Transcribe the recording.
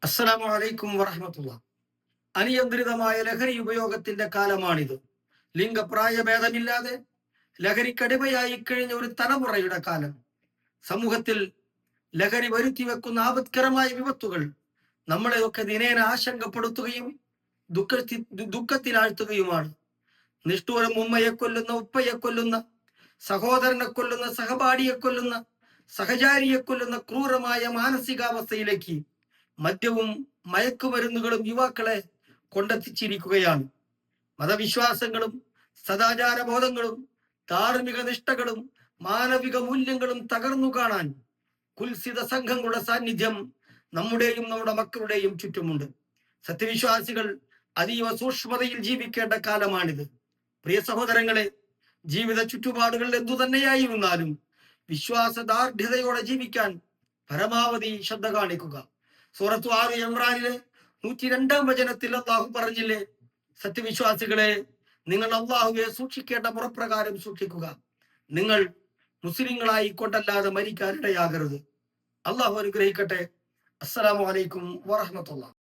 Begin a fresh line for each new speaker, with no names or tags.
അസ്സലാമു അലൈക്കും വറഹ്മത്തുള്ള. അനിയന്ത്രിതമായ ലഹരി ഉപയോഗത്തിന്റെ കാലമാണിത്. ലിംഗപ്രായഭേദമില്ലാതെ ലഹരിക്കടിമയായി കഴിഞ്ഞ ഒരു തലമുറയുടെ കാലം. സമൂഹത്തിൽ ലഹരി വരുത്തിവെക്കുന്ന ആപത്കരമായ വിപത്തുകൾ നമ്മളെയൊക്കെ ദിനേന ആശങ്കപ്പെടുത്തുകയും ദുഃഖത്തിലാഴ്ത്തുകയുമാണ്. നിഷ്ഠൂരം ഉമ്മയെ കൊല്ലുന്ന, ഉപ്പയെ കൊല്ലുന്ന, സഹോദരനെ കൊല്ലുന്ന, സഹപാഠിയെ കൊല്ലുന്ന, സഹചാരിയെ കൊല്ലുന്ന ക്രൂരമായ മാനസികാവസ്ഥയിലേക്ക് മദ്യവും മയക്കുമരുന്നുകളും യുവാക്കളെ കൊണ്ടെത്തിച്ചിരിക്കുകയാണ്. മതവിശ്വാസങ്ങളും സദാചാരബോധങ്ങളും ധാർമ്മിക നിഷ്ഠകളും മാനവിക മൂല്യങ്ങളും തകർന്നു കാണാൻ കുൽസിത സംഘങ്ങളുടെ സാന്നിധ്യം നമ്മുടെയും നമ്മുടെ മക്കളുടെയും ചുറ്റുമുണ്ട്. സത്യവിശ്വാസികൾ അതീവ സൂക്ഷ്മതയിൽ ജീവിക്കേണ്ട കാലമാണിത്. പ്രിയ സഹോദരങ്ങളെ, ജീവിത ചുറ്റുപാടുകൾ എന്തു തന്നെയായിരുന്നാലും വിശ്വാസദാർഢ്യതയോടെ ജീവിക്കാൻ പരമാവധി ശ്രദ്ധ കാണിക്കുക. സൂറത്തു ആലി ഇമ്രാനിലെ 102 വചനത്തിൽ അള്ളാഹു പറഞ്ഞില്ലേ, സത്യവിശ്വാസികളെ, നിങ്ങൾ അള്ളാഹുവെ സൂക്ഷിക്കേണ്ട മുറപ്രകാരം സൂക്ഷിക്കുക. നിങ്ങൾ മുസ്ലിങ്ങളായി കൊണ്ടല്ലാതെ മരിക്കാൻ ഇടയാകരുത്. അള്ളാഹു അനുഗ്രഹിക്കട്ടെ. അസ്സലാമു അലൈക്കും വറഹ്മത്തുള്ളാഹി.